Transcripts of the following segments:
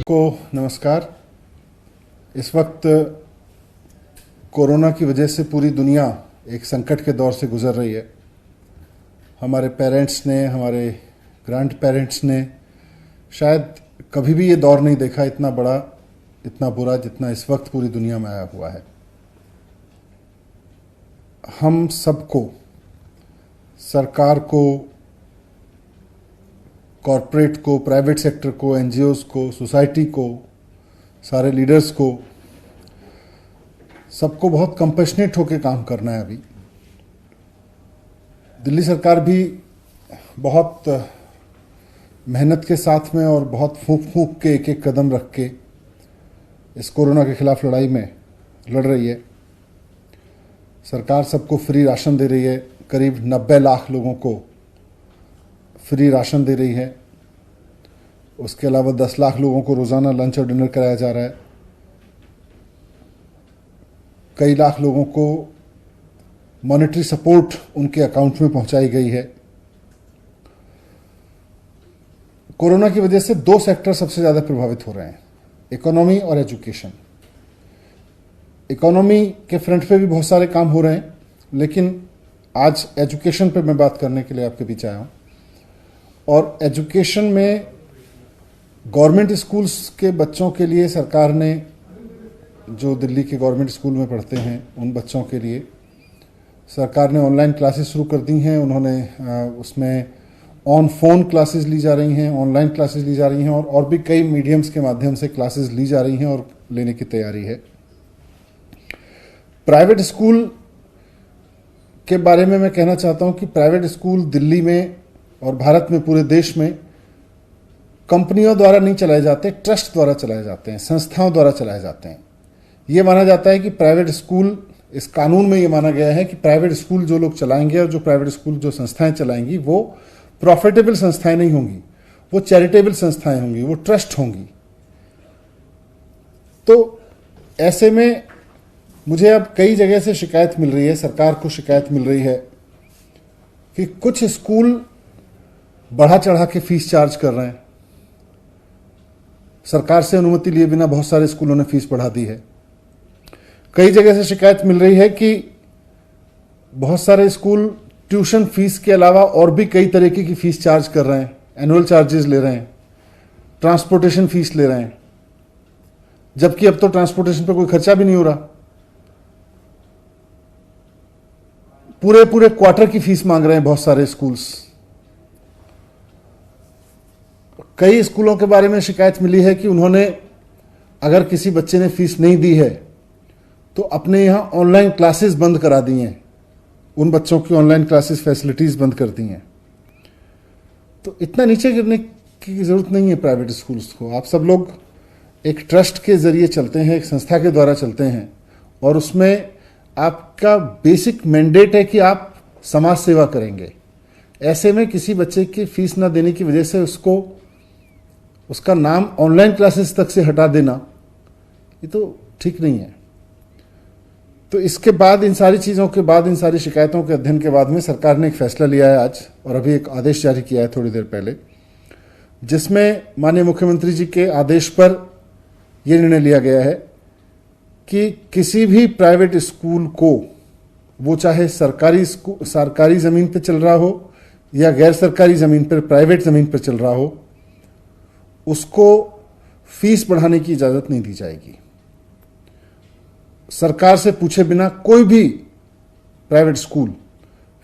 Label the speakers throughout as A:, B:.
A: को नमस्कार। इस वक्त कोरोना की वजह से पूरी दुनिया एक संकट के दौर से गुजर रही है। हमारे पेरेंट्स ने, हमारे ग्रैंड पेरेंट्स ने शायद कभी भी ये दौर नहीं देखा इतना बड़ा, इतना बुरा जितना इस वक्त पूरी दुनिया में आया हुआ है। हम सबको, सरकार को, कॉरपोरेट को, प्राइवेट सेक्टर को, एनजीओज को, सोसाइटी को, सारे लीडर्स को, सबको बहुत कंपैशनेट होकर काम करना है। अभी दिल्ली सरकार भी बहुत मेहनत के साथ में और बहुत फूंक फूंक के एक एक कदम रख के इस कोरोना के खिलाफ लड़ाई में लड़ रही है। सरकार सबको फ्री राशन दे रही है, करीब 90 लाख लोगों को फ्री राशन दे रही है। उसके अलावा 10 लाख लोगों को रोज़ाना लंच और डिनर कराया जा रहा है। कई लाख लोगों को मॉनेटरी सपोर्ट उनके अकाउंट में पहुंचाई गई है। कोरोना की वजह से दो सेक्टर सबसे ज़्यादा प्रभावित हो रहे हैं, इकोनॉमी और एजुकेशन। इकोनॉमी के फ्रंट पे भी बहुत सारे काम हो रहे हैं, लेकिन आज एजुकेशन पे मैं बात करने के लिए आपके बीच आया हूँ। और एजुकेशन में गवर्नमेंट स्कूल्स के बच्चों के लिए सरकार ने, जो दिल्ली के गवर्नमेंट स्कूल में पढ़ते हैं उन बच्चों के लिए सरकार ने ऑनलाइन क्लासेस शुरू कर दी हैं। उन्होंने उसमें ऑन फोन क्लासेस ली जा रही हैं, ऑनलाइन क्लासेस ली जा रही हैं और भी कई मीडियम्स के माध्यम से क्लासेस ली जा रही हैं और लेने की तैयारी है। प्राइवेट स्कूल के बारे में मैं कहना चाहता हूं कि प्राइवेट स्कूल दिल्ली में और भारत में, पूरे देश में कंपनियों द्वारा नहीं चलाए जाते, ट्रस्ट द्वारा चलाए जाते हैं, संस्थाओं द्वारा चलाए जाते हैं। ये माना जाता है कि प्राइवेट स्कूल, इस कानून में ये माना गया है कि प्राइवेट स्कूल जो लोग चलाएंगे और जो प्राइवेट स्कूल जो संस्थाएं चलाएंगी वो प्रॉफिटेबल संस्थाएं नहीं होंगी, वो चैरिटेबल संस्थाएं होंगी, वो ट्रस्ट होंगी। तो ऐसे में मुझे अब कई जगह से शिकायत मिल रही है, सरकार को शिकायत मिल रही है कि कुछ स्कूल बढ़ा चढ़ा के फीस चार्ज कर रहे हैं। सरकार से अनुमति लिए बिना बहुत सारे स्कूलों ने फीस बढ़ा दी है। कई जगह से शिकायत मिल रही है कि बहुत सारे स्कूल ट्यूशन फीस के अलावा और भी कई तरीके की फीस चार्ज कर रहे हैं, एनुअल चार्जेस ले रहे हैं, ट्रांसपोर्टेशन फीस ले रहे हैं, जबकि अब तो ट्रांसपोर्टेशन पर कोई खर्चा भी नहीं हो रहा। पूरे पूरे क्वार्टर की फीस मांग रहे हैं बहुत सारे स्कूल्स। कई स्कूलों के बारे में शिकायत मिली है कि उन्होंने, अगर किसी बच्चे ने फीस नहीं दी है तो अपने यहां ऑनलाइन क्लासेस बंद करा दी हैं, उन बच्चों की ऑनलाइन क्लासेस फैसिलिटीज बंद कर दी हैं। तो इतना नीचे गिरने की जरूरत नहीं है प्राइवेट स्कूल्स को। आप सब लोग एक ट्रस्ट के जरिए चलते हैं, एक संस्था के द्वारा चलते हैं, और उसमें आपका बेसिक मैंडेट है कि आप समाज सेवा करेंगे। ऐसे में किसी बच्चे की फीस ना देने की वजह से उसका नाम ऑनलाइन क्लासेस तक से हटा देना, ये तो ठीक नहीं है। तो इसके बाद, इन सारी चीज़ों के बाद, इन सारी शिकायतों के अध्ययन के बाद में सरकार ने एक फैसला लिया है आज, और अभी एक आदेश जारी किया है थोड़ी देर पहले, जिसमें माननीय मुख्यमंत्री जी के आदेश पर यह निर्णय लिया गया है कि किसी भी प्राइवेट स्कूल को, वो चाहे सरकारी ज़मीन पर चल रहा हो या गैर सरकारी ज़मीन पर, प्राइवेट ज़मीन पर चल रहा हो, उसको फीस बढ़ाने की इजाज़त नहीं दी जाएगी। सरकार से पूछे बिना कोई भी प्राइवेट स्कूल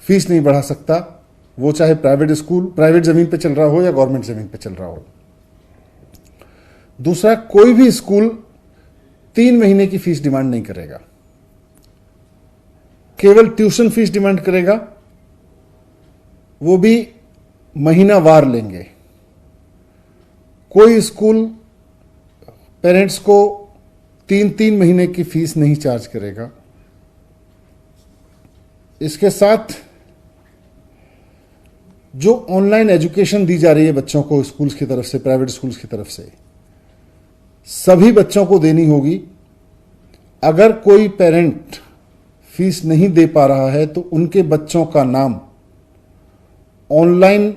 A: फीस नहीं बढ़ा सकता, वो चाहे प्राइवेट स्कूल प्राइवेट ज़मीन पर चल रहा हो या गवर्नमेंट ज़मीन पर चल रहा हो। दूसरा, कोई भी स्कूल 3 महीने की फीस डिमांड नहीं करेगा, केवल ट्यूशन फीस डिमांड करेगा, वो भी महीनावार लेंगे। कोई स्कूल पेरेंट्स को 3-3 महीने की फीस नहीं चार्ज करेगा। इसके साथ जो ऑनलाइन एजुकेशन दी जा रही है बच्चों को स्कूल्स की तरफ से, प्राइवेट स्कूल्स की तरफ से, सभी बच्चों को देनी होगी। अगर कोई पेरेंट फीस नहीं दे पा रहा है तो उनके बच्चों का नाम ऑनलाइन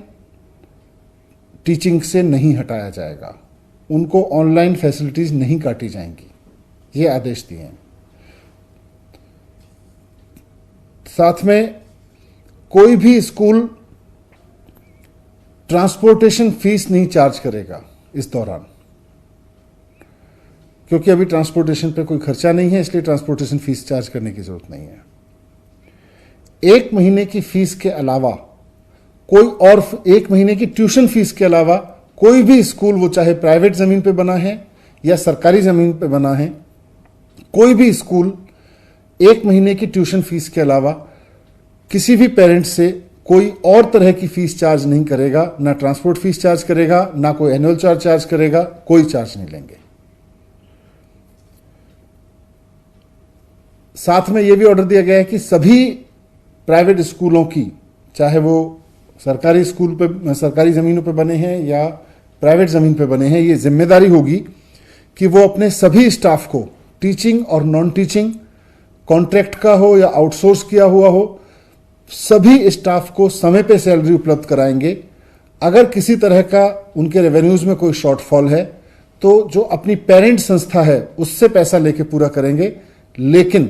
A: टीचिंग से नहीं हटाया जाएगा। उनको ऑनलाइन फैसिलिटीज नहीं काटी जाएंगी, ये आदेश दिए हैं। साथ में कोई भी स्कूल ट्रांसपोर्टेशन फीस नहीं चार्ज करेगा इस दौरान, क्योंकि अभी ट्रांसपोर्टेशन पे कोई खर्चा नहीं है, इसलिए ट्रांसपोर्टेशन फीस चार्ज करने की जरूरत नहीं है। 1 महीने की फीस के अलावा कोई और 1 महीने की ट्यूशन फीस के अलावा कोई भी स्कूल, वो चाहे प्राइवेट जमीन पे बना है या सरकारी जमीन पे बना है, कोई भी स्कूल 1 महीने की ट्यूशन फीस के अलावा किसी भी पेरेंट से कोई और तरह की फीस चार्ज नहीं करेगा, ना ट्रांसपोर्ट फीस चार्ज करेगा, ना कोई एनुअल चार्ज करेगा, कोई चार्ज नहीं लेंगे। साथ में यह भी ऑर्डर दिया गया है कि सभी प्राइवेट स्कूलों की, चाहे वो सरकारी स्कूल पे, सरकारी जमीनों पे बने हैं या प्राइवेट जमीन पे बने हैं, ये जिम्मेदारी होगी कि वो अपने सभी स्टाफ को, टीचिंग और नॉन टीचिंग, कॉन्ट्रैक्ट का हो या आउटसोर्स किया हुआ हो, सभी स्टाफ को समय पे सैलरी उपलब्ध कराएंगे। अगर किसी तरह का उनके रेवेन्यूज में कोई शॉर्टफॉल है तो जो अपनी पेरेंट संस्था है उससे पैसा लेके पूरा करेंगे, लेकिन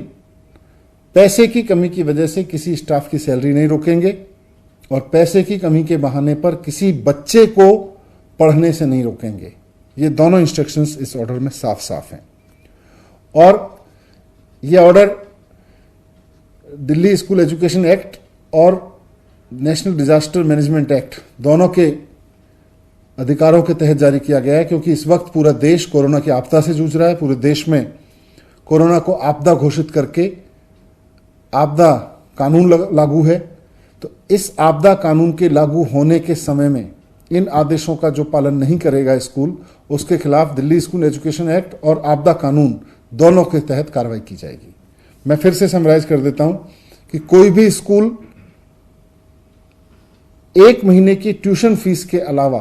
A: पैसे की कमी की वजह से किसी स्टाफ की सैलरी नहीं रोकेंगे और पैसे की कमी के बहाने पर किसी बच्चे को पढ़ने से नहीं रोकेंगे। ये दोनों इंस्ट्रक्शंस इस ऑर्डर में साफ साफ हैं। और ये order Delhi school education act और नेशनल डिजास्टर मैनेजमेंट एक्ट दोनों के अधिकारों के तहत जारी किया गया है, क्योंकि इस वक्त पूरा देश कोरोना की आपदा से जूझ रहा है। पूरे देश में कोरोना को आपदा घोषित करके आपदा कानून लागू है। तो इस आपदा कानून के लागू होने के समय में इन आदेशों का जो पालन नहीं करेगा स्कूल, उसके खिलाफ दिल्ली स्कूल एजुकेशन एक्ट और आपदा कानून दोनों के तहत कार्रवाई की जाएगी। मैं फिर से समराइज कर देता हूं कि कोई भी स्कूल 1 महीने की ट्यूशन फीस के अलावा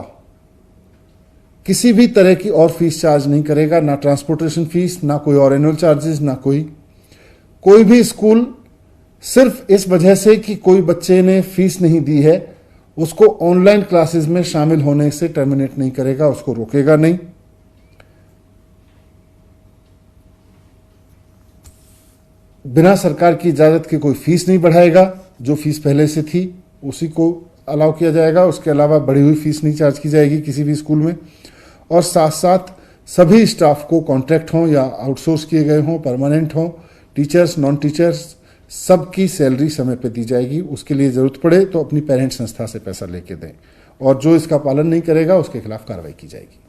A: किसी भी तरह की और फीस चार्ज नहीं करेगा, ना ट्रांसपोर्टेशन फीस, ना कोई और एनुअल चार्जेस, ना कोई भी स्कूल सिर्फ इस वजह से कि कोई बच्चे ने फीस नहीं दी है उसको ऑनलाइन क्लासेस में शामिल होने से टर्मिनेट नहीं करेगा, उसको रोकेगा नहीं। बिना सरकार की इजाजत के कोई फीस नहीं बढ़ाएगा, जो फीस पहले से थी उसी को अलाउ किया जाएगा, उसके अलावा बढ़ी हुई फीस नहीं चार्ज की जाएगी किसी भी स्कूल में। और साथ साथ सभी स्टाफ को, कॉन्ट्रैक्ट हों या आउटसोर्स किए गए हों, परमानेंट हों, टीचर्स, नॉन टीचर्स, सबकी सैलरी समय पे दी जाएगी। उसके लिए जरूरत पड़े तो अपनी पेरेंट संस्था से पैसा लेके दें, और जो इसका पालन नहीं करेगा उसके खिलाफ कार्रवाई की जाएगी।